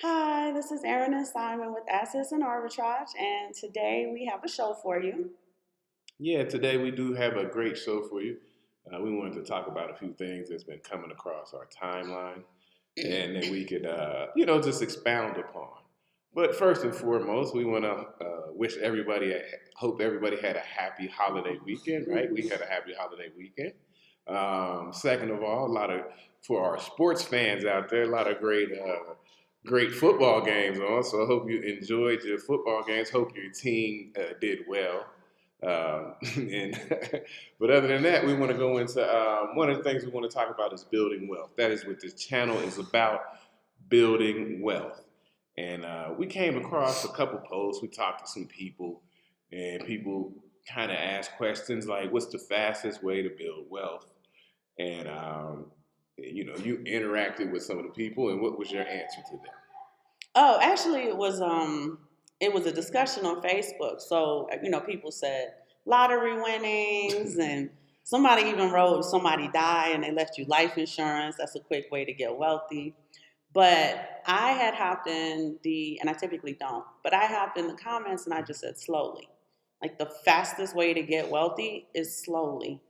Hi, this is Erin and Simon with Assets and Arbitrage, and today we have a show for you. Yeah, today we do have a great show for you. We wanted to talk about a few things that's been coming across our timeline and that we could, just expound upon. But first and foremost, we want to wish everybody, hope everybody had a happy holiday weekend, right? We had a happy holiday weekend. Second of all, for our sports fans out there, a lot of great football games on. So I hope you enjoyed your football games. Hope your team did well. And but other than that, we want to go into one of the things we want to talk about is building wealth. That is what this channel is about, building wealth. And we came across a couple posts. We talked to some people, and people kind of asked questions like, "What's the fastest way to build wealth?" And you interacted with some of the people, and what was your answer to them? Oh, actually, it was a discussion on Facebook. So people said lottery winnings, and somebody even wrote if somebody died and they left you life insurance. That's a quick way to get wealthy. But I had hopped in and I typically don't, but I hopped in the comments and I just said slowly. Like the fastest way to get wealthy is slowly.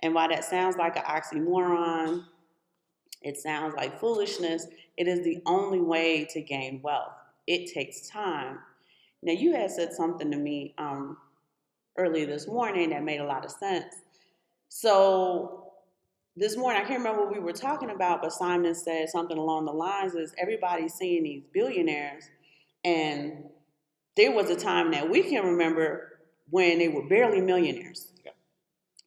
And while that sounds like an oxymoron, it sounds like foolishness, it is the only way to gain wealth. It takes time. Now, you had said something to me earlier this morning that made a lot of sense. So, this morning, I can't remember what we were talking about, but Simon said something along the lines is everybody's seeing these billionaires, and there was a time that we can remember when they were barely millionaires,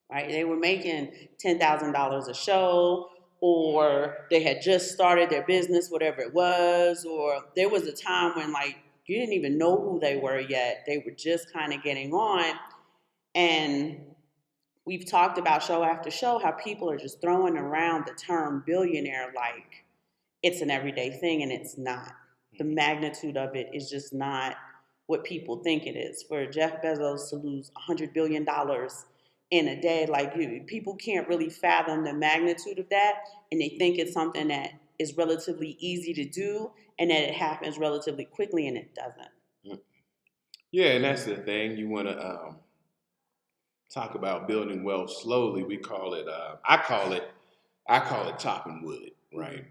right? They were making $10,000 a show, or they had just started their business, whatever it was, or there was a time when like you didn't even know who they were yet. They were just kind of getting on. And we've talked about show after show how people are just throwing around the term billionaire like it's an everyday thing, and it's not. The magnitude of it is just not what people think it is. For Jeff Bezos to lose $100 billion in a day, like people can't really fathom the magnitude of that, and they think it's something that is relatively easy to do and that it happens relatively quickly, and it doesn't. Yeah, and that's the thing. You want to talk about building wealth slowly. We call it. I call it chopping wood. Right.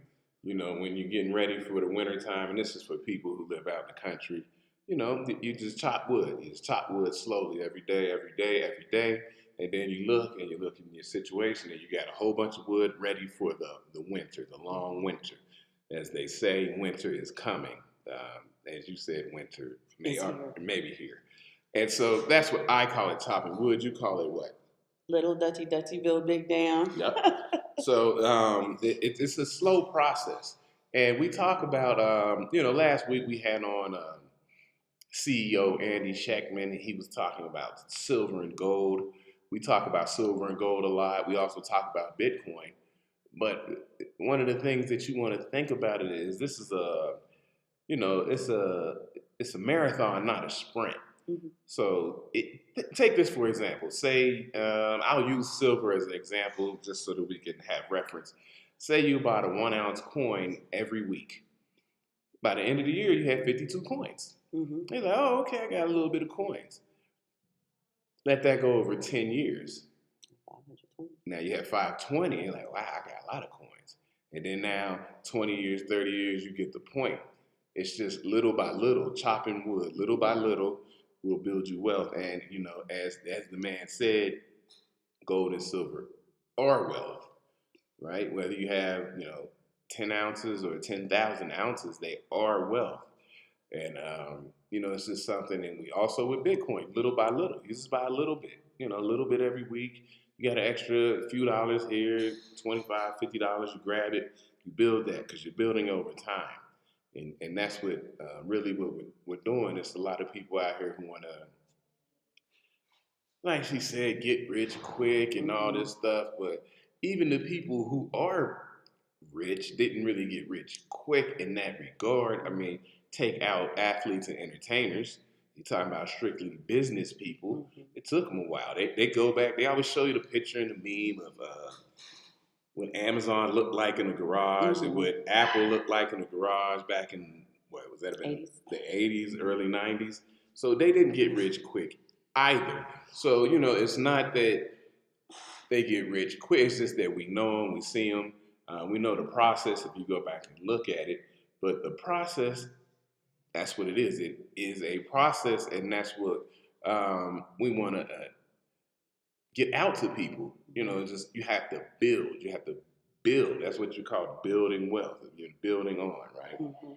You know, when you're getting ready for the winter time, and this is for people who live out in the country. You know, you just chop wood. You just chop wood slowly every day, every day, every day. And then you look and you look in your situation and you got a whole bunch of wood ready for the winter, the long winter. As they say, winter is coming. As you said, winter maybe here. And so that's what I call it, chopping wood. You call it what? Little Dutchy Dutchy build big down. Yep. So it's a slow process. And we talk about, last week we had on CEO Andy Scheckman, and he was talking about silver and gold. We talk about silver and gold a lot. We also talk about Bitcoin. But one of the things that you want to think about it is this is it's a marathon, not a sprint. Mhm. So take this for example. Say I'll use silver as an example just so that we can have reference. Say you bought a 1 ounce coin every week. By the end of the year, you had 52 coins. Mm-hmm. You're like, oh, okay, I got a little bit of coins. Let that go over 10 years. Now you have 520. You're like, wow, I got a lot of coins. And then now, 20 years, 30 years, you get the point. It's just little by little, chopping wood, little by little, will build you wealth. And as the man said, gold and silver are wealth, right? Whether you have 10 ounces or 10,000 ounces, they are wealth. And it's just something. And we also with Bitcoin, little by little, you just buy a little bit, a little bit every week. You got an extra few dollars here, $25, $50, you grab it, you build that because you're building over time. And that's what really what we're doing. It's a lot of people out here who want to, like she said, get rich quick and all this stuff. But even the people who are rich didn't really get rich quick in that regard. I mean, take out athletes and entertainers. You're talking about strictly business people. Mm-hmm. It took them a while. They go back. They always show you the picture and the meme of what Amazon looked like in the garage and Mm-hmm. what Apple looked like in the garage back in what was that? 80s. The 80s, early 90s. So they didn't get rich quick either. So, you know, it's not that they get rich quick. It's just that we know them, we see them, we know the process if you go back and look at it. But the process, that's what it is. It is a process, and that's what we want to get out to people. You know, just you have to build. You have to build. That's what you call building wealth. You're building on, right? Mm-hmm.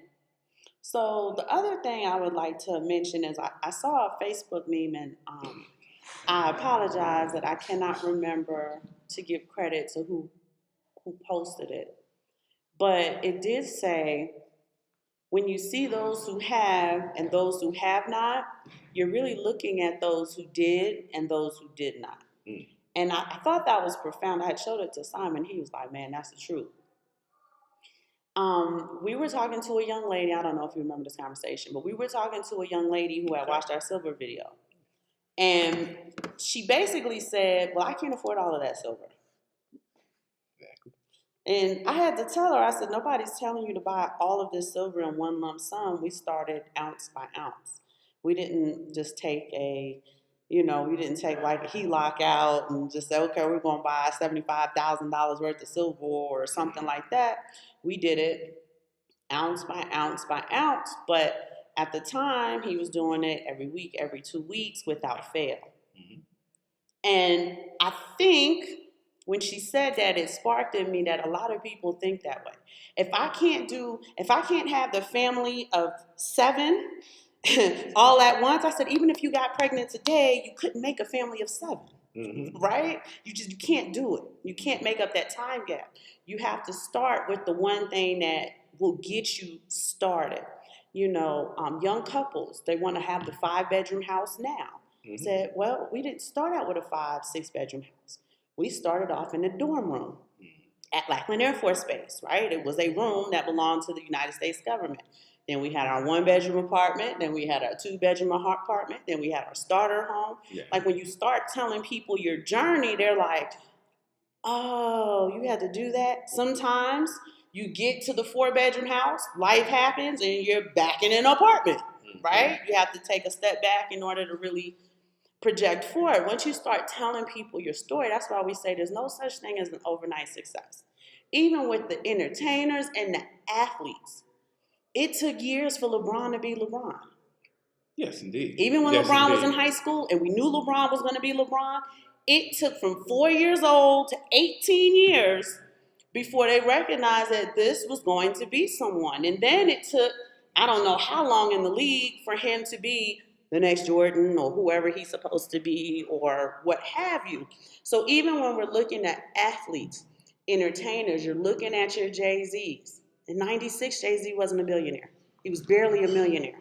So the other thing I would like to mention is I saw a Facebook meme, and I apologize that I cannot remember to give credit to who posted it. But it did say, when you see those who have and those who have not, you're really looking at those who did and those who did not. Mm. And I thought that was profound. I had showed it to Simon. He was like, man, that's the truth. We were talking to a young lady. I don't know if you remember this conversation, but we were talking to a young lady who had watched our silver video. And she basically said, well, I can't afford all of that silver. And I had to tell her, I said, nobody's telling you to buy all of this silver in one lump sum. We started ounce by ounce. We didn't just take we didn't take like a HELOC out and just say, okay, we're going to buy $75,000 worth of silver or something like that. We did it ounce by ounce by ounce. But at the time, he was doing it every week, every 2 weeks without fail. Mm-hmm. And I think when she said that, it sparked in me that a lot of people think that way. If I can't have the family of 7 all at once, I said, even if you got pregnant today, you couldn't make a family of 7, mm-hmm. right? You can't do it. You can't make up that time gap. You have to start with the one thing that will get you started. You know, young couples, they want to have the 5-bedroom house now. Mm-hmm. Said, well, we didn't start out with a 5-6-bedroom house. We started off in a dorm room at Lackland Air Force Base, right? It was a room that belonged to the United States government. Then we had our 1-bedroom apartment. Then we had our 2-bedroom apartment. Then we had our starter home. Yeah. Like when you start telling people your journey, they're like, oh, you had to do that? Sometimes you get to the 4-bedroom house, life happens, and you're back in an apartment, right? You have to take a step back in order to really project forward. Once you start telling people your story, that's why we say there's no such thing as an overnight success. Even with the entertainers and the athletes, it took years for LeBron to be LeBron. Yes, indeed. Even when LeBron was in high school and we knew LeBron was going to be LeBron, it took from 4 years old to 18 years before they recognized that this was going to be someone. And then it took, I don't know how long in the league for him to be the next Jordan or whoever he's supposed to be or what have you. So even when we're looking at athletes, entertainers, you're looking at your Jay-Z's. In 96, Jay-Z wasn't a billionaire. He was barely a millionaire.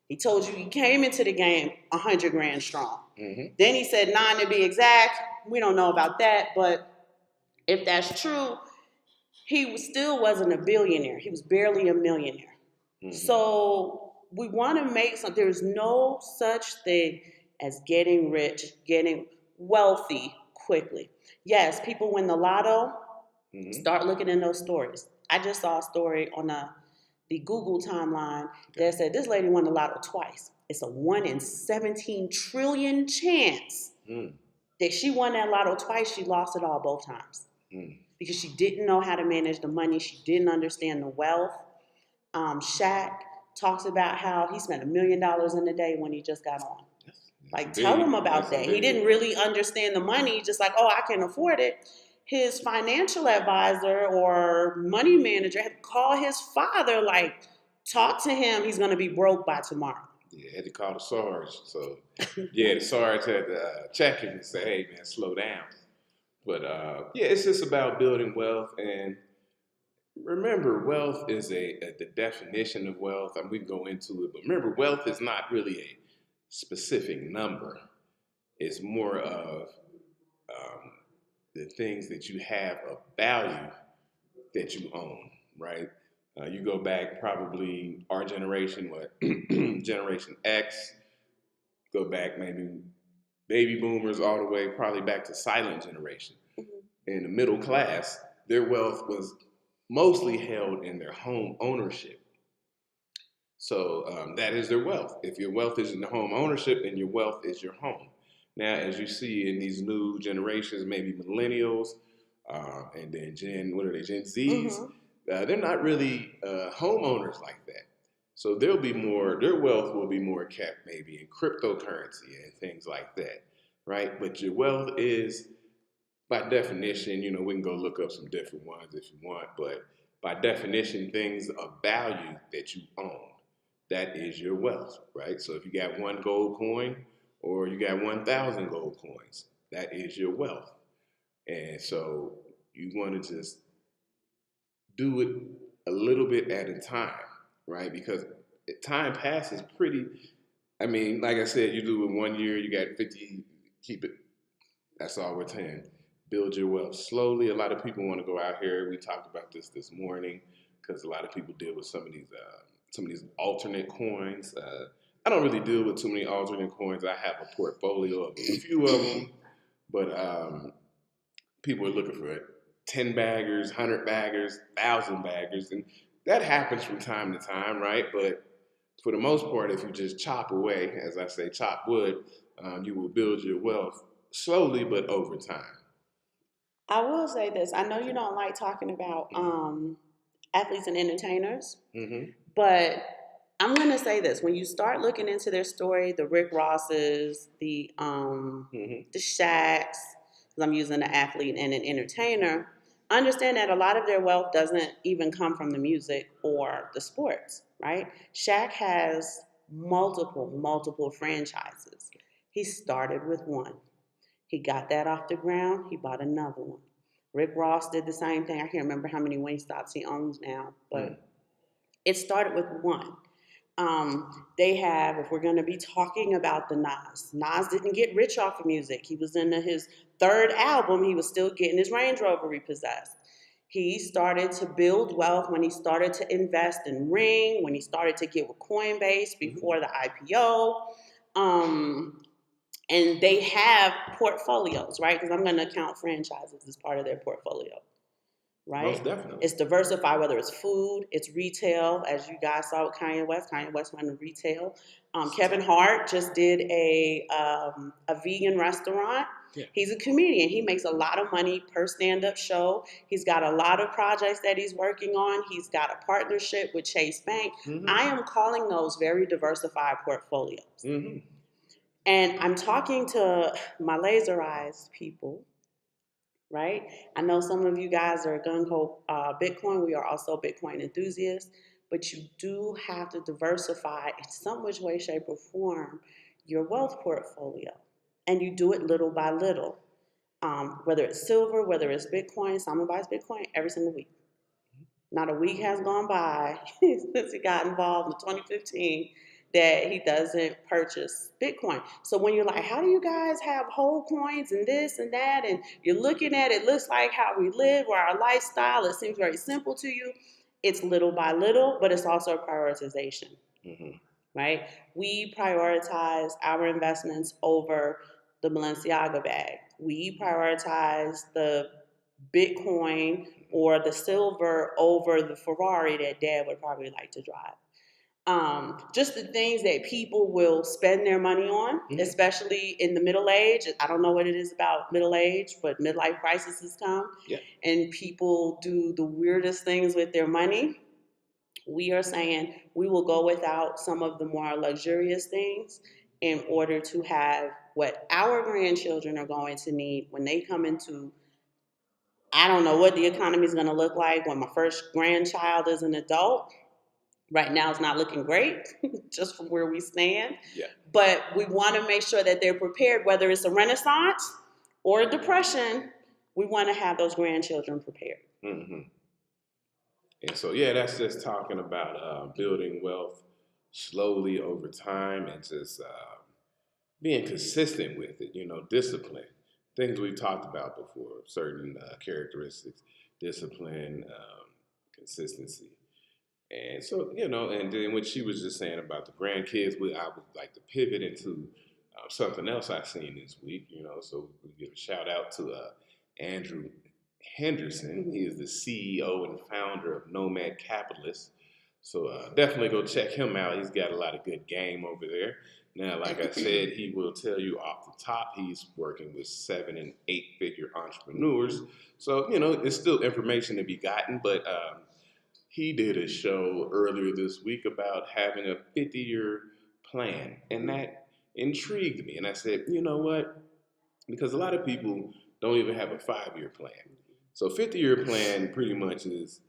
He told you he came into the game 100 grand strong. Mm-hmm. Then he said 9 to be exact. We don't know about that, but if that's true, he still wasn't a billionaire. He was barely a millionaire. Mm-hmm. So we want to make there's no such thing as getting rich, getting wealthy quickly. Yes, people win the lotto. Mm-hmm. Start looking in those stories. I just saw a story on the Google timeline that said this lady won the lotto twice. It's a 1 in 17 trillion chance that she won that lotto twice. She lost it all both times because she didn't know how to manage the money. She didn't understand the wealth. Shaq talks about how he spent $1 million in a day when he just got on. Like, tell him about that. He didn't really understand the money, just like, oh, I can afford it. His financial advisor or money manager had to call his father, like, talk to him. He's going to be broke by tomorrow. Yeah, had to call the Sarge. So, yeah, the Sarge had to check him and say, hey, man, slow down. But, yeah, it's just about building wealth. And remember, wealth is the definition of wealth. I mean, we can go into it. But remember, wealth is not really a specific number. It's more of the things that you have of value that you own, right? You go back probably our generation, Generation X, go back maybe baby boomers all the way probably back to silent generation. Mm-hmm. In the middle class, their wealth was mostly held in their home ownership. So that is their wealth. If your wealth is in the home ownership, then your wealth is your home. Now, as you see in these new generations, maybe millennials, and then what are they, Gen Zs? Mm-hmm. They're not really homeowners like that. So there'll be more, their wealth will be more kept maybe in cryptocurrency and things like that, right? But your wealth is, by definition, we can go look up some different ones if you want, but by definition, things of value that you own, that is your wealth, right? So if you got one gold coin or you got 1,000 gold coins, that is your wealth. And so you want to just do it a little bit at a time, right? Because time passes pretty. I mean, like I said, you do it 1 year, you got 50, keep it. That's all we're saying. Build your wealth slowly. A lot of people want to go out here. We talked about this morning because a lot of people deal with some of these alternate coins. I don't really deal with too many alternate coins. I have a portfolio of a few of them, but people are looking for 10 baggers, 100 baggers, 1,000 baggers, and that happens from time to time, right? But for the most part, if you just chop away, as I say, chop wood, you will build your wealth slowly but over time. I will say this. I know you don't like talking about athletes and entertainers, Mm-hmm. but I'm going to say this. When you start looking into their story, the Rick Rosses, Mm-hmm. the Shaqs, 'cause I'm using an athlete and an entertainer, understand that a lot of their wealth doesn't even come from the music or the sports, right? Shaq has multiple franchises. He started with one. He got that off the ground. He bought another one. Rick Ross did the same thing. I can't remember how many Wingstops he owns now, but it started with one. They have, if we're going to be talking about the Nas didn't get rich off of music. He was in his third album. He was still getting his Range Rover repossessed. He started to build wealth when he started to invest in Ring, when he started to get with Coinbase before the IPO. Um, and they have portfolios, right? Because I'm going to count franchises as part of their portfolio, right? Most definitely. It's diversified, whether it's food, it's retail, as you guys saw with Kanye West. Kanye West went to retail. Kevin Hart just did a vegan restaurant. Yeah. He's a comedian. He makes a lot of money per stand-up show. He's got a lot of projects that he's working on. He's got a partnership with Chase Bank. Mm-hmm. I am calling those very diversified portfolios. Mm-hmm. And I'm talking to my laser eyes people, right? I know some of you guys are gung-ho Bitcoin. We are also Bitcoin enthusiasts, but you do have to diversify in some which way, shape, or form your wealth portfolio. And you do it little by little. Whether it's silver, whether it's Bitcoin, someone buys Bitcoin every single week. Not a week has gone by since he got involved in 2015 that he doesn't purchase Bitcoin. So when you're like, how do you guys have whole coins and this and that? And you're looking at it, looks like how we live or our lifestyle. It seems very simple to you. It's little by little, but it's also a prioritization, right? We prioritize our investments over the Balenciaga bag. We prioritize the Bitcoin or the silver over the Ferrari that dad would probably like to drive. Just the things that people will spend their money on, especially in the middle age. I don't know what it is about middle age, but midlife crises come, and people do the weirdest things with their money. We are saying we will go without some of the more luxurious things in order to have what our grandchildren are going to need when they come into. I don't know what the economy is going to look like when my first grandchild is an adult. Right now, it's not looking great, just from where we stand. Yeah. But we want to make sure that they're prepared, whether it's a renaissance or a depression. We want to have those grandchildren prepared. Mm-hmm. And so, yeah, that's just talking about building wealth slowly over time and just being consistent with it, discipline. Things we've talked about before, certain characteristics, discipline, consistency. And so, and then what she was just saying about the grandkids, I would like to pivot into something else I've seen this week, so we give a shout out to Andrew Henderson. He is the CEO and founder of Nomad Capitalist. So definitely go check him out. He's got a lot of good game over there. Now, like I said, he will tell you off the top he's working with 7 and 8 figure entrepreneurs. So, it's still information to be gotten, but he did a show earlier this week about having a 50-year plan, and that intrigued me. And I said, you know what? Because a lot of people don't even have a 5-year plan. So 50-year plan pretty much is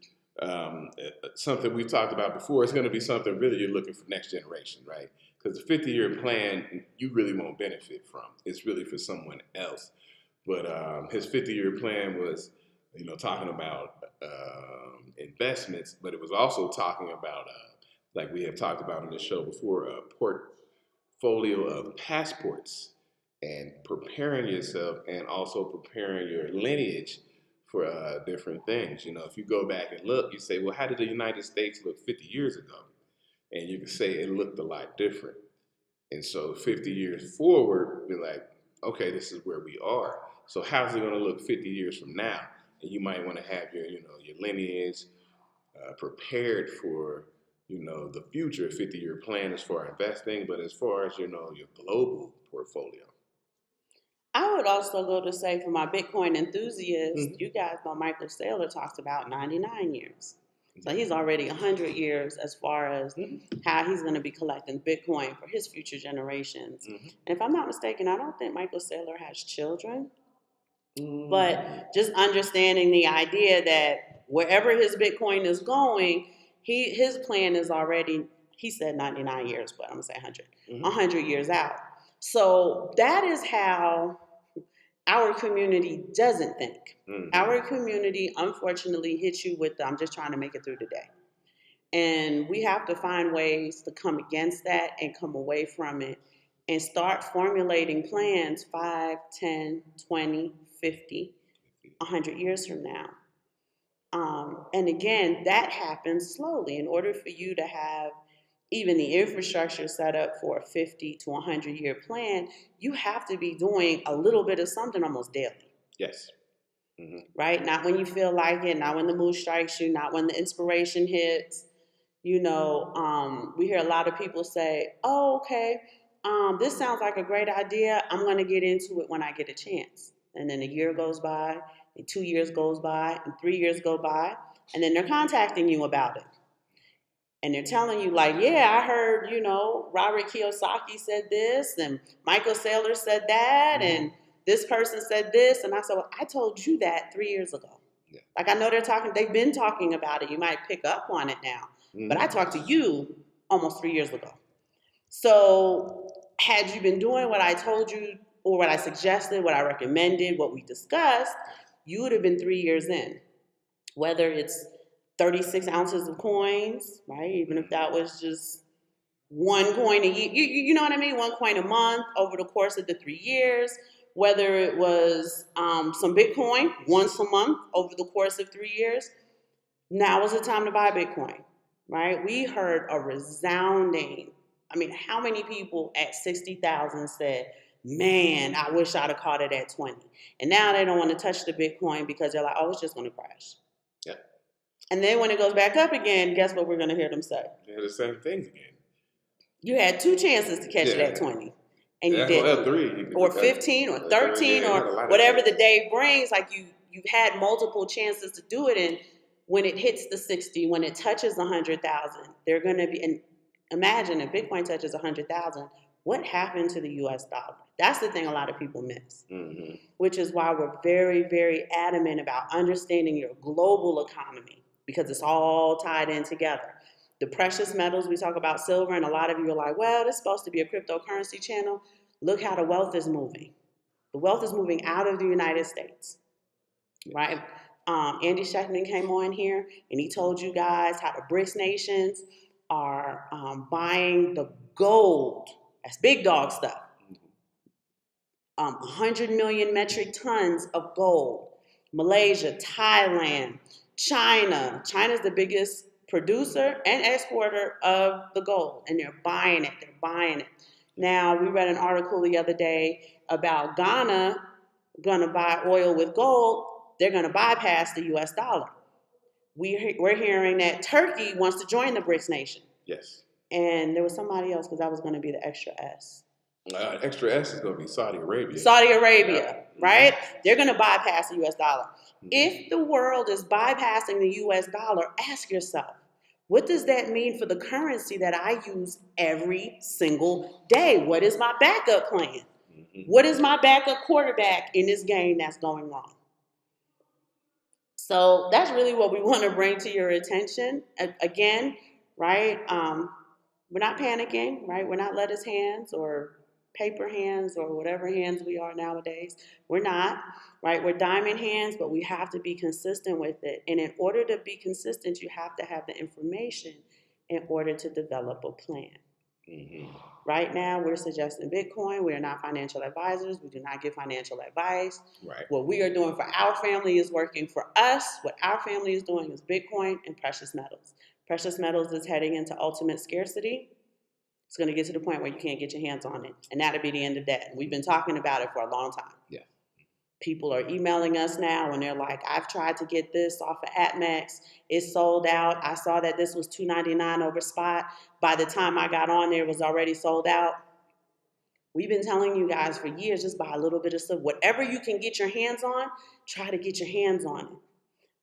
something we've talked about before. It's going to be something really you're looking for next generation, right? Because the 50-year plan you really won't benefit from. It's really for someone else. But his 50-year plan was, talking about investments, but it was also talking about, like we have talked about on the show before, a portfolio of passports and preparing yourself and also preparing your lineage for different things. If you go back and look, you say, well, how did the United States look 50 years ago? And you can say it looked a lot different. And so 50 years forward, be like, okay, this is where we are. So how's it going to look 50 years from now? And you might want to have your lineage prepared for, the future 50-year plan as far as investing, but as far as, your global portfolio. I would also go to say for my Bitcoin enthusiasts, you guys know Michael Saylor talks about 99 years. So he's already 100 years as far as how he's going to be collecting Bitcoin for his future generations. And if I'm not mistaken, I don't think Michael Saylor has children. But just understanding the idea that wherever his Bitcoin is going, his plan is already, he said 99 years, but I'm going to say 100, 100 years out. So that is how our community doesn't think. Our community, unfortunately, hits you with I'm just trying to make it through the day. And we have to find ways to come against that and come away from it and start formulating plans 5, 10, 20, 50, 100 years from now. And again, that happens slowly. In order for you to have even the infrastructure set up for a 50 to 100-year plan, you have to be doing a little bit of something almost daily. Yes. Right? Not when you feel like it, not when the mood strikes you, not when the inspiration hits. We hear a lot of people say, oh, okay, this sounds like a great idea. I'm going to get into it when I get a chance. And then a year goes by, and 2 years goes by, and 3 years go by, and then they're contacting you about it. And they're telling you like, yeah, I heard, Robert Kiyosaki said this, and Michael Saylor said that, and this person said this. And I said, well, I told you that 3 years ago. Yeah. Like, I know they've been talking about it. You might pick up on it now. But I talked to you almost 3 years ago. So had you been doing what I told you or what I suggested, what I recommended, what we discussed, you would have been 3 years in. Whether it's 36 ounces of coins, right? Even if that was just one coin a year, you know what I mean? One coin a month over the course of the 3 years. Whether it was some Bitcoin once a month over the course of 3 years. Now is the time to buy Bitcoin. Right? We heard a resounding, how many people at 60,000 said, man, I wish I'd have caught it at 20. And now they don't want to touch the Bitcoin because they're like, oh, it's just going to crash. Yeah. And then when it goes back up again, guess what we're going to hear them say? They're the same things again. You had 2 chances to catch it at 20. And you didn't. 3. Or 15 or 13 or whatever the day brings. Like you've had multiple chances to do it. And when it hits the 60, when it touches 100,000, they're going to be, and imagine if Bitcoin touches 100,000, what happened to the US dollar? That's the thing a lot of people miss, which is why we're very, very adamant about understanding your global economy because it's all tied in together. The precious metals, we talk about silver, and a lot of you are like, well, this is supposed to be a cryptocurrency channel. Look how the wealth is moving. The wealth is moving out of the United States, right? Andy Schechman came on here and he told you guys how the BRICS nations are buying the gold. That's big dog stuff. 100 million metric tons of gold. Malaysia, Thailand, China. China's the biggest producer and exporter of the gold, and they're buying it. They're buying it. Now, we read an article the other day about Ghana going to buy oil with gold. They're going to bypass the US dollar. we're hearing that Turkey wants to join the BRICS nation. Yes. And there was somebody else because that was going to be the extra S. Extra S is going to be Saudi Arabia. Saudi Arabia, yeah. right? They're going to bypass the U.S. dollar. Mm-hmm. If the world is bypassing the U.S. dollar, ask yourself, what does that mean for the currency that I use every single day? What is my backup plan? Mm-hmm. What is my backup quarterback in this game that's going wrong? So that's really what we want to bring to your attention. Again, right? We're not panicking, right? We're not lettuce hands or paper hands or whatever hands we are nowadays. We're not, right? We're diamond hands, but we have to be consistent with it. And in order to be consistent, you have to have the information in order to develop a plan. Mm-hmm. Right now, we're suggesting Bitcoin. We are not financial advisors. We do not give financial advice. Right. What we are doing for our family is working for us. What our family is doing is Bitcoin and precious metals. Precious metals is heading into ultimate scarcity. It's going to get to the point where you can't get your hands on it. And that'll be the end of that. We've been talking about it for a long time. Yeah. People are emailing us now and they're like, I've tried to get this off of AppMax. It's sold out. I saw that this was $2.99 over spot. By the time I got on there, it was already sold out. We've been telling you guys for years, just buy a little bit of stuff. Whatever you can get your hands on, try to get your hands on it,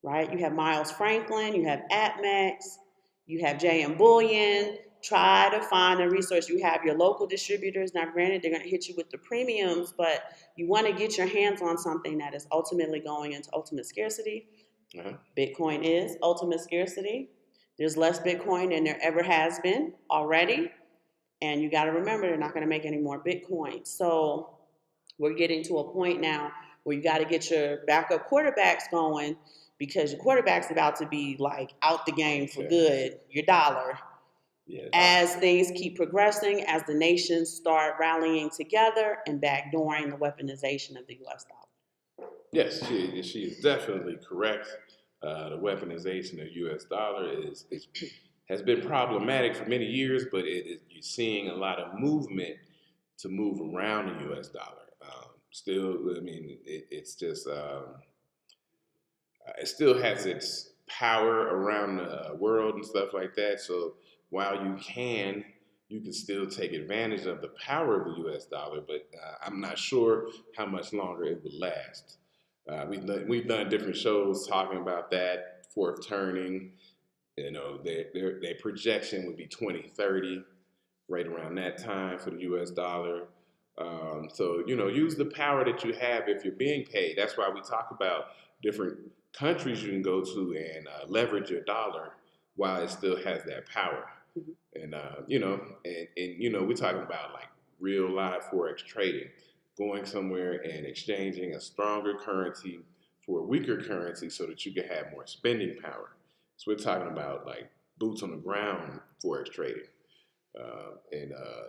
right? You have Miles Franklin, you have AppMax, you have JM Bullion. Try to find a resource. You have your local distributors. Now, granted, they're going to hit you with the premiums, but you want to get your hands on something that is ultimately going into ultimate scarcity. Uh-huh. Bitcoin is ultimate scarcity. There's less Bitcoin than there ever has been already. And you got to remember, they're not going to make any more Bitcoin. So we're getting to a point now where you got to get your backup quarterbacks going because your quarterback's about to be like out the game for good, your dollar. Yeah, as things keep progressing, as the nations start rallying together and backdooring the weaponization of the U.S. dollar. Yes, she is definitely correct. The weaponization of U.S. dollar has been problematic for many years, but you're seeing a lot of movement to move around the U.S. dollar. Still, I mean, it's just it still has its power around the world and stuff like that. So while you can still take advantage of the power of the U.S. dollar, but I'm not sure how much longer it will last. We've done different shows talking about that fourth turning. You know, their projection would be 2030, right around that time for the U.S. dollar. So, you know, use the power that you have if you're being paid. That's why we talk about different countries you can go to and leverage your dollar while it still has that power. Mm-hmm. And, you know, and, you know, we're talking about like real live Forex trading, going somewhere and exchanging a stronger currency for a weaker currency so that you can have more spending power. So we're talking about like boots on the ground Forex trading.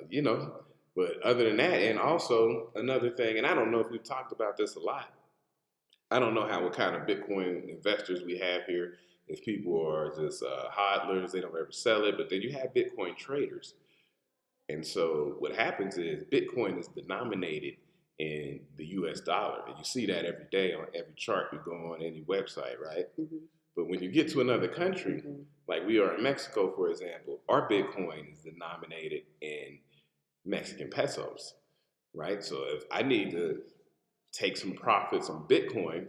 You know, but other than that, and also another thing, and I don't know if we've talked about this a lot. I don't know what kind of Bitcoin investors we have here. If people are just hodlers, they don't ever sell it, but then you have Bitcoin traders. And so what happens is Bitcoin is denominated in the US dollar. And you see that every day on every chart you go on any website, right? Mm-hmm. But when you get to another country, mm-hmm. like we are in Mexico, for example, our Bitcoin is denominated in Mexican pesos, right? So if I need to take some profits on Bitcoin,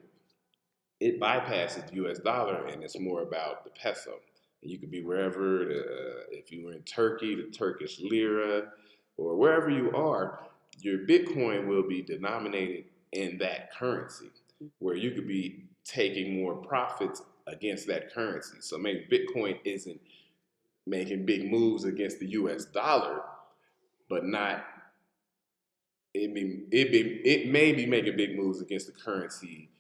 it bypasses the US dollar and it's more about the peso. And you could be wherever, if you were in Turkey, the Turkish lira, or wherever you are, your Bitcoin will be denominated in that currency, where you could be taking more profits against that currency. So maybe Bitcoin isn't making big moves against the US dollar, but it may be making big moves against the currency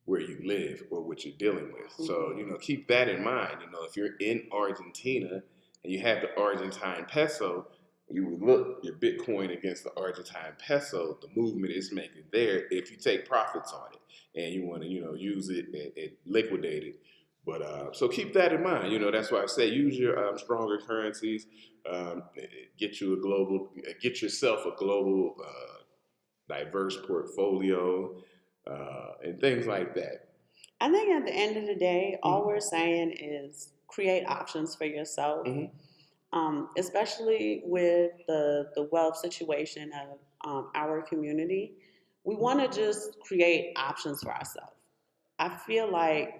where you live or what you're dealing with. Mm-hmm. So, you know, keep that in mind. You know, if you're in Argentina and you have the Argentine peso, you would look your Bitcoin against the Argentine peso, the movement it's making there if you take profits on it and you want to, you know, use it and liquidate it. But so keep that in mind. You know, that's why I say use your stronger currencies. Get yourself a global, diverse portfolio and things like that. I think at the end of the day, all Mm-hmm. we're saying is create options for yourself, Mm-hmm. especially with the wealth situation of our community. We want to just create options for ourselves. I feel like,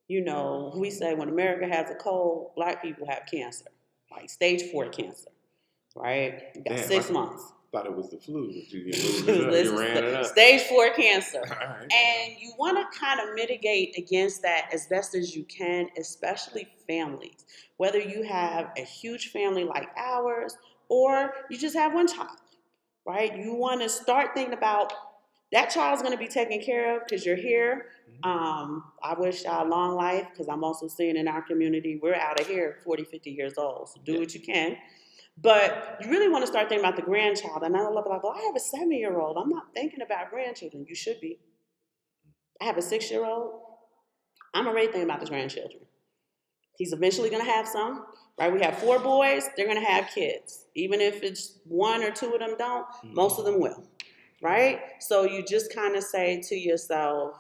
we say when America has a cold, Black people have cancer, like stage 4 cancer, right? You got Damn, I 6 months. thought it was the flu, but you moved it up. You ran it up. Stage 4 cancer. All right. And you want to kind of mitigate against that as best as you can, especially families. Whether you have a huge family like ours or you just have one child, right? You want to start thinking about that child's going to be taken care of because you're here. I wish y'all long life because I'm also seeing in our community, we're out of here 40, 50 years old. So do what you can. But you really want to start thinking about the grandchild. And I love like, well, I have a 7-year-old. I'm not thinking about grandchildren. You should be. I have a 6-year-old. I'm already thinking about the grandchildren. He's eventually going to have some, right? We have 4 boys. They're going to have kids. Even if it's 1 or 2 of them don't, most of them will, right? So you just kind of say to yourself,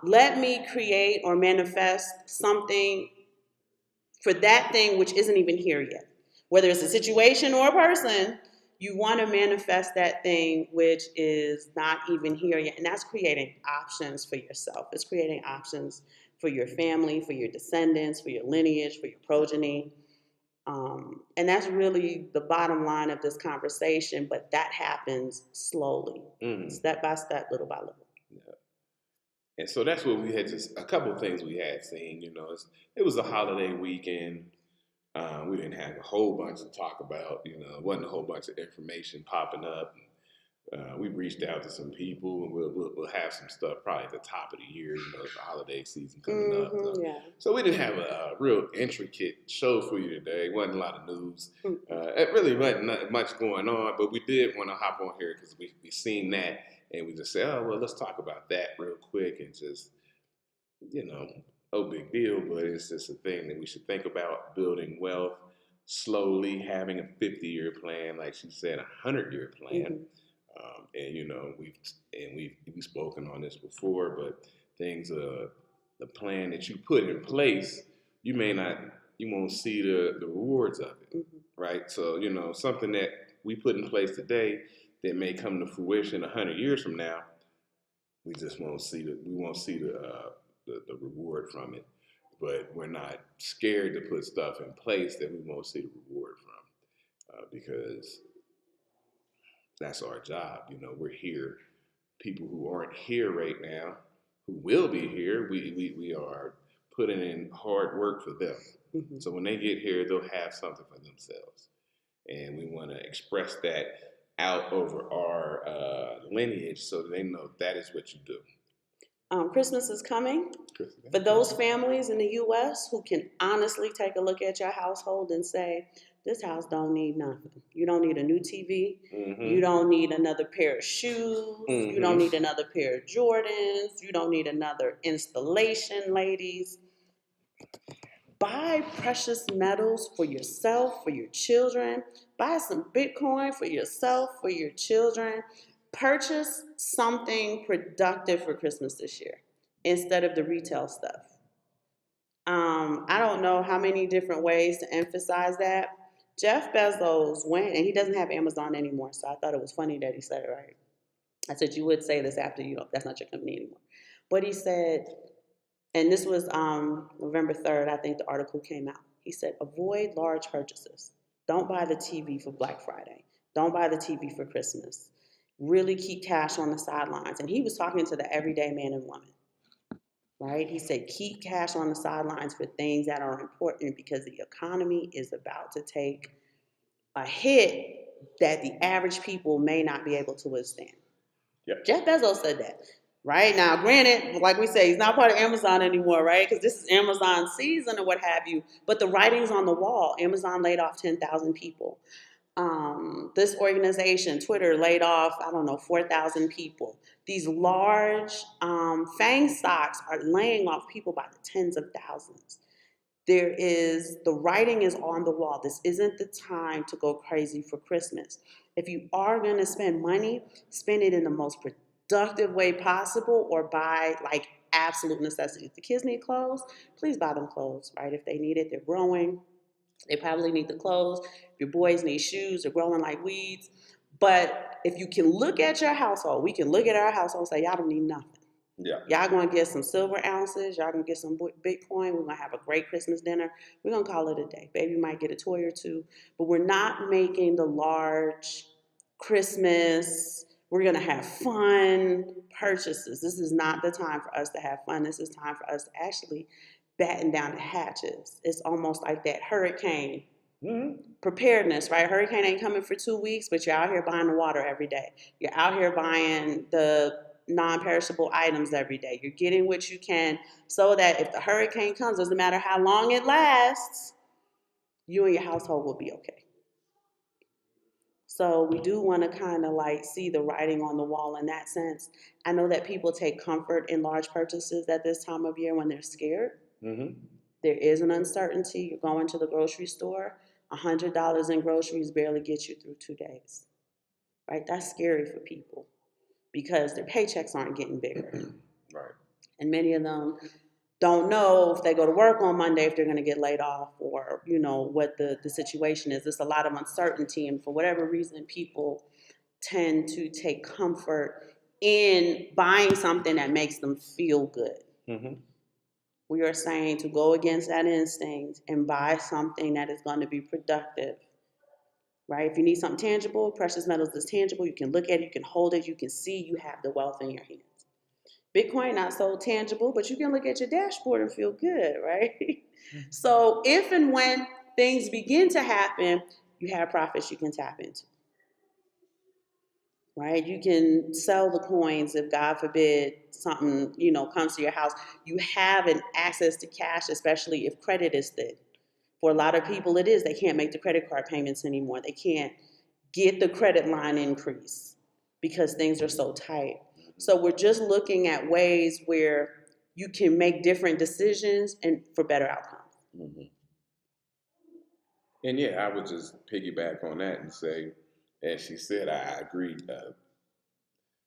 let me create or manifest something for that thing which isn't even here yet. Whether it's a situation or a person, you want to manifest that thing which is not even here yet. And that's creating options for yourself. It's creating options for your family, for your descendants, for your lineage, for your progeny. And that's really the bottom line of this conversation, but that happens slowly, step by step, little by little. Yeah. And so that's what we had, just a couple of things we had seen. It was a holiday weekend. We didn't have a whole bunch to talk about. It wasn't a whole bunch of information popping up. We reached out to some people, and we'll have some stuff probably at the top of the year. It's the holiday season coming up. Yeah. So we didn't have a real intricate show for you today. It wasn't a lot of news. It really wasn't much going on, but we did want to hop on here because we seen that, and we just said, oh, well, let's talk about that real quick and just, no big deal, but it's just a thing that we should think about, building wealth slowly, having a 50-year plan, like she said, a 100-year plan. And we've spoken on this before, but the plan that you put in place, you won't see the rewards of it, right? So something that we put in place today that may come to fruition 100 years from now, we just won't see the reward from it. But we're not scared to put stuff in place that we won't see the reward from, because that's our job. We're here. People who aren't here right now, who will be here, we are putting in hard work for them. So when they get here, they'll have something for themselves. And we want to express that out over our lineage so that they know that is what you do. Christmas is coming. For those families in the U.S. who can honestly take a look at your household and say, this house don't need nothing. You don't need a new TV. You don't need another pair of shoes. You don't need another pair of Jordans. You don't need another installation, ladies. Buy precious metals for yourself, for your children. Buy some Bitcoin for yourself, for your children. Purchase something productive for Christmas this year instead of the retail stuff. I don't know how many different ways to emphasize that. Jeff Bezos went, and he doesn't have Amazon anymore, so I thought it was funny that he said it right. I said, you would say this after that's not your company anymore. But he said, and this was November 3rd, I think the article came out. He said, avoid large purchases. Don't buy the TV for Black Friday. Don't buy the TV for Christmas. Really keep cash on the sidelines. And he was talking to the everyday man and woman, right? He said, keep cash on the sidelines for things that are important because the economy is about to take a hit that the average people may not be able to withstand. Yep. Jeff Bezos said that. Right now, granted, like we say, he's not part of Amazon anymore, right? Because this is Amazon season or what have you. But the writing's on the wall. Amazon laid off 10,000 people. This organization, Twitter, laid off, 4,000 people. These large FANG stocks are laying off people by the tens of thousands. The writing is on the wall. This isn't the time to go crazy for Christmas. If you are going to spend money, spend it in the most productive way possible or buy like absolute necessities. If the kids need clothes, please buy them clothes, right? If they need it, they're growing. They probably need the clothes. If your boys need shoes, they're growing like weeds. But if you can look at your household, we can look at our household and say, y'all don't need nothing. Yeah. Y'all gonna get some silver ounces. Y'all gonna get some Bitcoin. We're gonna have a great Christmas dinner. We're gonna call it a day. Baby might get a toy or two, but we're not making the large Christmas. We're gonna have fun purchases. This is not the time for us to have fun. This is time for us to actually batten down the hatches. It's almost like that hurricane preparedness, right? Hurricane ain't coming for 2 weeks, but you're out here buying the water every day. You're out here buying the non-perishable items every day. You're getting what you can so that if the hurricane comes, doesn't matter how long it lasts, you and your household will be okay. So we do want to kind of like see the writing on the wall in that sense. I know that people take comfort in large purchases at this time of year when they're scared. Mm-hmm. There is an uncertainty. You're going to the grocery store. $100 in groceries barely gets you through 2 days, right? That's scary for people because their paychecks aren't getting bigger. Right. And many of them don't know if they go to work on Monday if they're going to get laid off or, you know, what the situation is. There's a lot of uncertainty, and for whatever reason, people tend to take comfort in buying something that makes them feel good. Mm-hmm. We are saying to go against that instinct and buy something that is going to be productive, right? If you need something tangible, precious metals is tangible. You can look at it, you can hold it, you can see you have the wealth in your hands. Bitcoin, not so tangible, but you can look at your dashboard and feel good, right? So if and when things begin to happen, you have profits you can tap into, right? You can sell the coins if, God forbid, something, you know, comes to your house. You have an access to cash, especially if credit is thin. For a lot of people, it is. They can't make the credit card payments anymore. They can't get the credit line increase because things are so tight. So we're just looking at ways where you can make different decisions and for better outcomes. Mm-hmm. And yeah, I would just piggyback on that and say, as she said, I agree.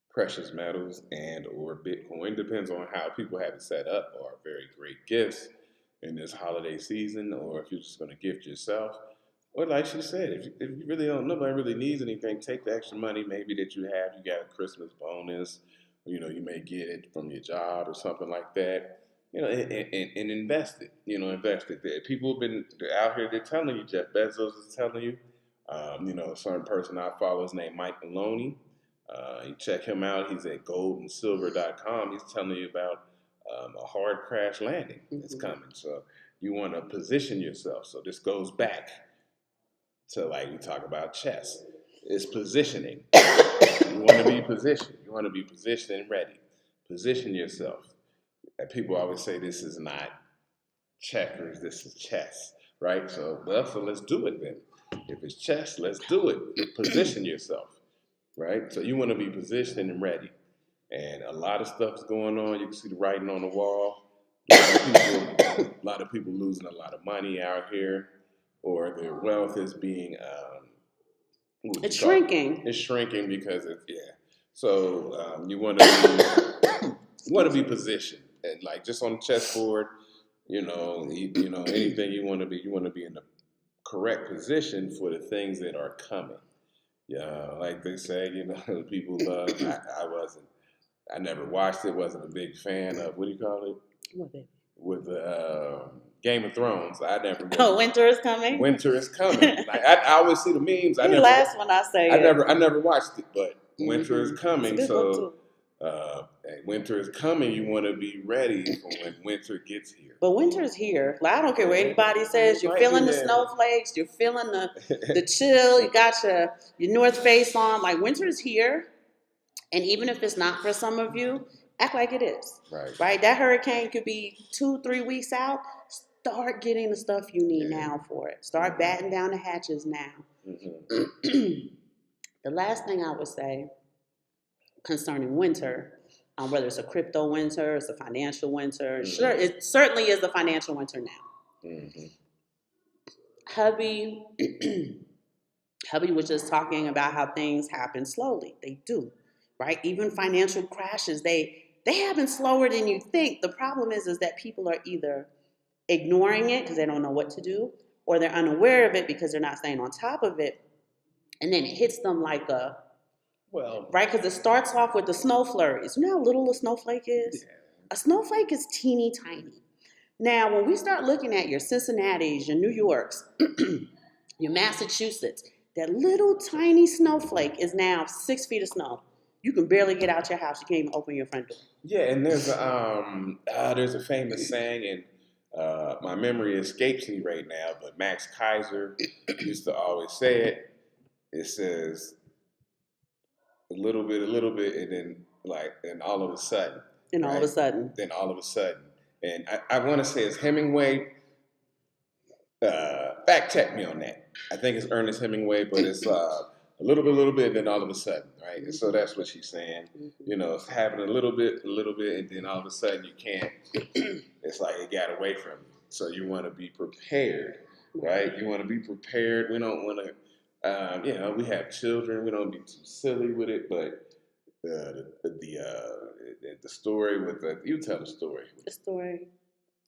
Precious metals and or Bitcoin depends on how people have it set up are very great gifts in this holiday season, or if you're just going to gift yourself. Or like she said, if you really don't, nobody really needs anything, take the extra money maybe that you have. You got a Christmas bonus, or, you know, you may get it from your job or something like that. You know, and invest it. You know, invest it. People have been out here. They're telling you. Jeff Bezos is telling you. You know, a certain person I follow is named Mike Maloney. You check him out. He's at goldandsilver.com. He's telling you about a hard crash landing that's coming. So you want to position yourself. So this goes back to, like we talk about chess. It's positioning. You want to be positioned. You want to be positioned and ready. Position yourself. And people always say this is not checkers, this is chess, right? So let's do it then. If it's chess, let's do it. Position yourself, right? So you want to be positioned and ready. And a lot of stuff's going on. You can see the writing on the wall. A lot of people losing a lot of money out here, or their wealth is being it's shrinking. It's shrinking because So you want to be positioned, and like just on the chessboard. You know, anything you want to be in the correct position for the things that are coming. Yeah, like they say, you know, people love. I never watched it. Wasn't a big fan of what do you call it? What it? With Game of Thrones. I never. Oh, winter is coming. Winter is coming. Like I always see the memes. You last when I say it. I never watched it, but winter is coming. It's a good book too. Winter is coming. You want to be ready for when winter gets here. But winter's here. Like, I don't care what anybody says. You're feeling the snowflakes. You're feeling the chill. You got your North Face on. Like, winter's here. And even if it's not for some of you, act like it is. Right? That hurricane could be 2-3 weeks out. Start getting the stuff you need now for it. Start batting down the hatches now. Mm-hmm. The last thing I would say concerning winter, whether it's a crypto winter, it's a financial winter. Mm-hmm. Sure, it certainly is the financial winter now. Mm-hmm. Hubby was just talking about how things happen slowly. They do. right? Even financial crashes, they happen slower than you think. The problem is that people are either ignoring it because they don't know what to do, or they're unaware of it because they're not staying on top of it. And then it hits them like a, Well, right? Because it starts off with the snow flurries. You know how little a snowflake is? yeah. A snowflake is teeny tiny. Now, when we start looking at your Cincinnati's, your New Yorks, your Massachusetts, that little tiny snowflake is now 6 feet of snow. You can barely get out your house. You can't even open your front door. Yeah, and there's a famous saying, and my memory escapes me right now, but Max Kaiser used to always say it. It says a little bit, and then all of a sudden, And all of a right? sudden, Then all of a sudden, and I want to say it's Hemingway. Fact check me on that. I think it's Ernest Hemingway, but it's a little bit, then all of a sudden, right? And so that's what she's saying. You know, it's happening a little bit, and then all of a sudden you can't. It's like it got away from you. So you want to be prepared, right? You want to be prepared. We don't want to. We have children. We don't be too silly with it, but the story with you tell the story. the story.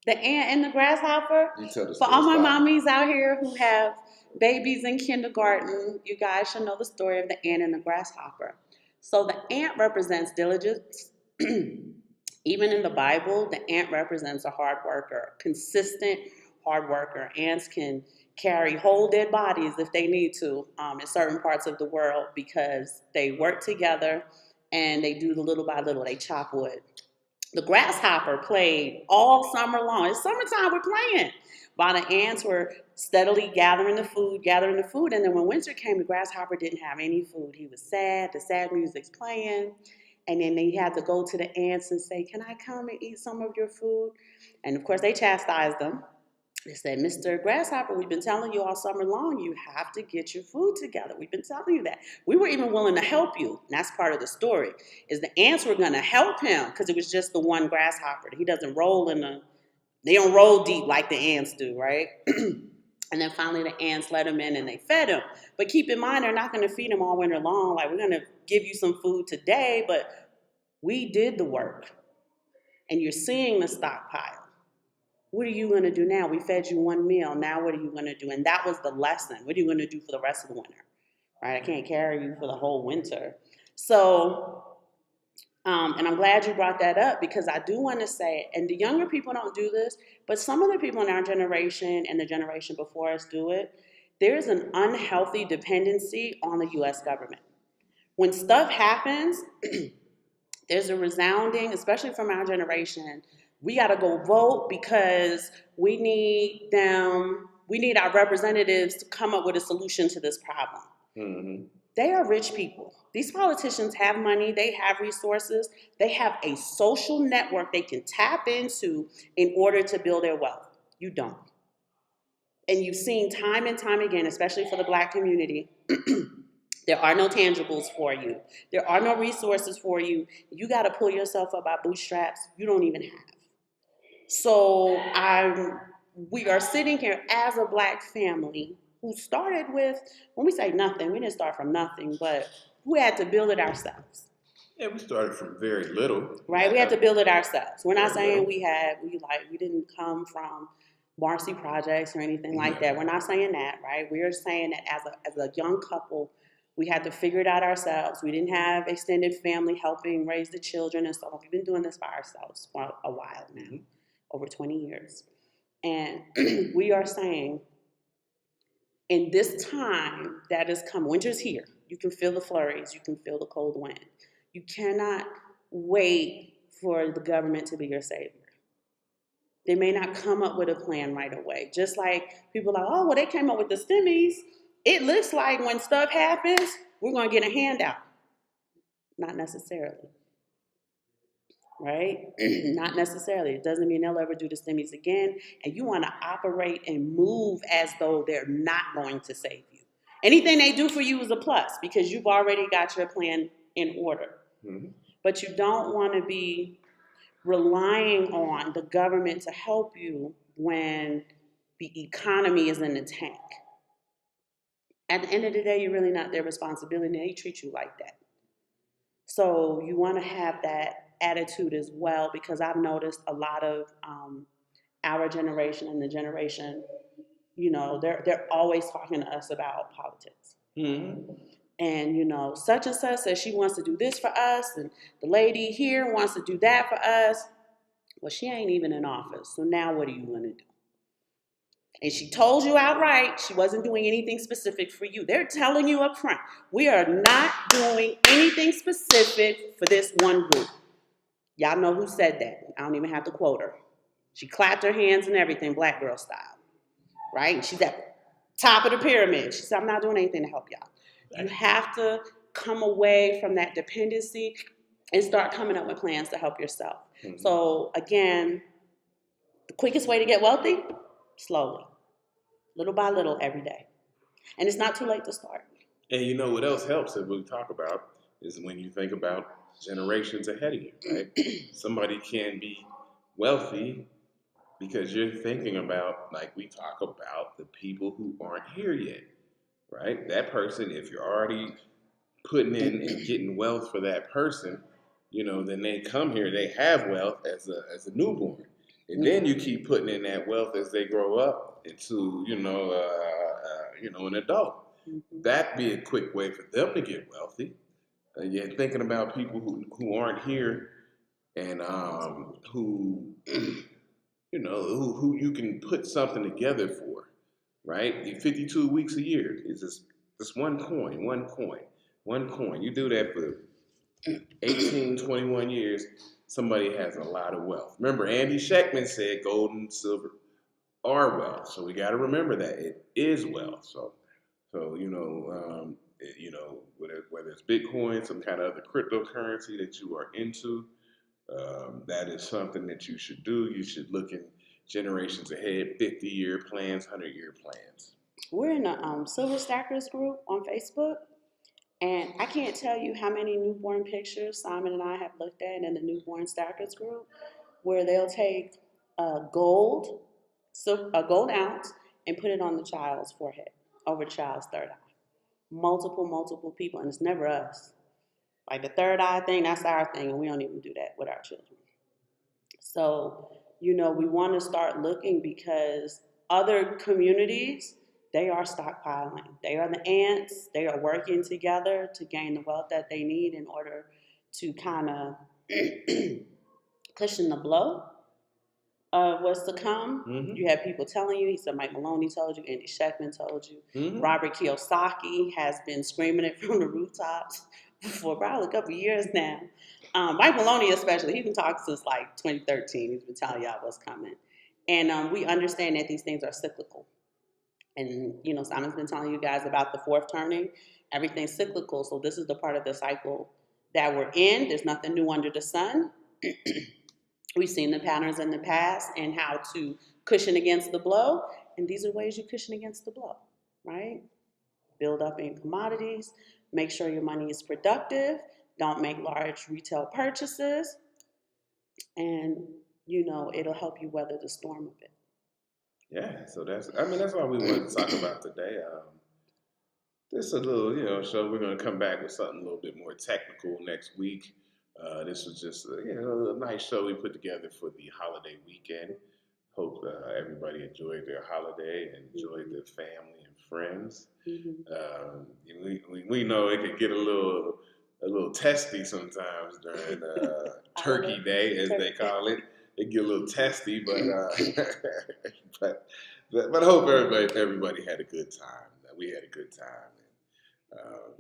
The ant and the grasshopper. You tell the For story. all my Stop. mommies out here who have babies in kindergarten, you guys should know the story of the ant and the grasshopper. So the ant represents diligence. Even in the Bible, the ant represents a hard worker, consistent hard worker. Ants can carry whole dead bodies if they need to in certain parts of the world because they work together and they do the little by little. They chop wood. The grasshopper played all summer long. It's summertime, we're playing. While the ants were steadily gathering the food. And then when winter came, the grasshopper didn't have any food. He was sad. The sad music's playing. And then they had to go to the ants and say, "Can I come and eat some of your food?" And of course, they chastised them. They said, "Mr. Grasshopper, we've been telling you all summer long, you have to get your food together. We've been telling you that. We were even willing to help you." And that's part of the story, is the ants were going to help him because it was just the one grasshopper. He doesn't roll they don't roll deep like the ants do, right? And then finally the ants let him in and they fed him. But keep in mind, they're not going to feed him all winter long. Like, we're going to give you some food today, but we did the work. And you're seeing the stockpile. What are you going to do now? We fed you one meal. Now what are you going to do? And that was the lesson. What are you going to do for the rest of the winter? Right? I can't carry you for the whole winter. So, and I'm glad you brought that up because I do want to say, and the younger people don't do this, but some of the people in our generation and the generation before us do it. There's an unhealthy dependency on the U.S. government. When stuff happens, there's a resounding, especially from our generation, we got to go vote because we need our representatives to come up with a solution to this problem. Mm-hmm. They are rich people. These politicians have money, they have resources, they have a social network they can tap into in order to build their wealth. You don't. And you've seen time and time again, especially for the Black community, there are no tangibles for you. There are no resources for you. You got to pull yourself up by bootstraps you don't even have. So we are sitting here as a Black family who started with, when we say nothing, we didn't start from nothing, but we had to build it ourselves. Yeah, we started from very little. Right? We had to build it ourselves. We're not Very saying little. we didn't come from Marcy projects or anything like that. We're not saying that, right? We are saying that as a young couple, we had to figure it out ourselves. We didn't have extended family helping raise the children and stuff. We've been doing this by ourselves for a while now, over 20 years. And we are saying, in this time that is coming, winter's here. You can feel the flurries. You can feel the cold wind. You cannot wait for the government to be your savior. They may not come up with a plan right away. Just like people are like, "Oh, well, they came up with the stimmies." It looks like when stuff happens, we're going to get a handout. Not necessarily. Right? Not necessarily. It doesn't mean they'll ever do the stimmies again. And you want to operate and move as though they're not going to save you. Anything they do for you is a plus because you've already got your plan in order. Mm-hmm. But you don't want to be relying on the government to help you when the economy is in the tank. At the end of the day, you're really not their responsibility, and they treat you like that. So you want to have that attitude as well, because I've noticed a lot of our generation and the generation, they're always talking to us about politics. Mm-hmm. And such and such says she wants to do this for us, and the lady here wants to do that for us. Well, she ain't even in office. So now what are you going to do? And she told you outright she wasn't doing anything specific for you. They're telling you up front, we are not doing anything specific for this one group. Y'all know who said that. I don't even have to quote her. She clapped her hands and everything, black girl style, right? She's at the top of the pyramid. She said, I'm not doing anything to help y'all. You have to come away from that dependency and start coming up with plans to help yourself. Mm-hmm. So again, the quickest way to get wealthy, slowly, little by little, every day. And it's not too late to start. And you know what else helps that we'll talk about is when you think about generations ahead of you, right? Somebody can be wealthy because you're thinking about, like we talk about, the people who aren't here yet, right? That person, if you're already putting in and getting wealth for that person, then they come here, they have wealth as a newborn. And then you keep putting in that wealth as they grow up into, an adult. Mm-hmm. That'd be a quick way for them to get wealthy. You're thinking about people who aren't here and who who you can put something together for, right? 52 weeks a year is just one coin. You do that for 18, 21 years, somebody has a lot of wealth. Remember, Andy Schechtman said gold and silver are wealth. So we got to remember that it is wealth. So whether it's Bitcoin, some kind of other cryptocurrency that you are into, that is something that you should do. You should look in generations ahead, 50-year plans, 100-year plans. We're in a Silver Stackers group on Facebook, and I can't tell you how many newborn pictures Simon and I have looked at in the Newborn Stackers group, where they'll take a gold ounce and put it on the child's forehead, over the child's third eye. Multiple people, and it's never us. Like the third eye thing, that's our thing, and we don't even do that with our children. So, we want to start looking, because other communities, they are stockpiling. They are the ants. They are working together to gain the wealth that they need in order to kind of cushion the blow of what's to come. Mm-hmm. You have people telling you. He said Mike Maloney told you. Andy Schechtman told you. Mm-hmm. Robert Kiyosaki has been screaming it from the rooftops for probably a couple of years now. Mike Maloney especially, he's been talking since like 2013. He's been telling y'all what's coming. And we understand that these things are cyclical. And, Simon's been telling you guys about the fourth turning. Everything's cyclical. So this is the part of the cycle that we're in. There's nothing new under the sun. We've seen the patterns in the past and how to cushion against the blow. And these are ways you cushion against the blow, right? Build up in commodities. Make sure your money is productive. Don't make large retail purchases. And, it'll help you weather the storm a bit. Yeah, so that's all we wanted to talk about today. This is a little, show. We're going to come back with something a little bit more technical next week. This was just, a nice show we put together for the holiday weekend. Hope everybody enjoyed their holiday and enjoyed their family and friends. Mm-hmm. We know it could get a little testy sometimes during Turkey Day, as they call it. It get a little testy, but but I hope everybody had a good time. We had a good time.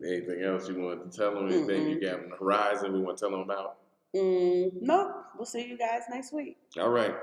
Anything else you wanted to tell them? Anything you got on the horizon we want to tell them about? Nope. We'll see you guys next week. All right.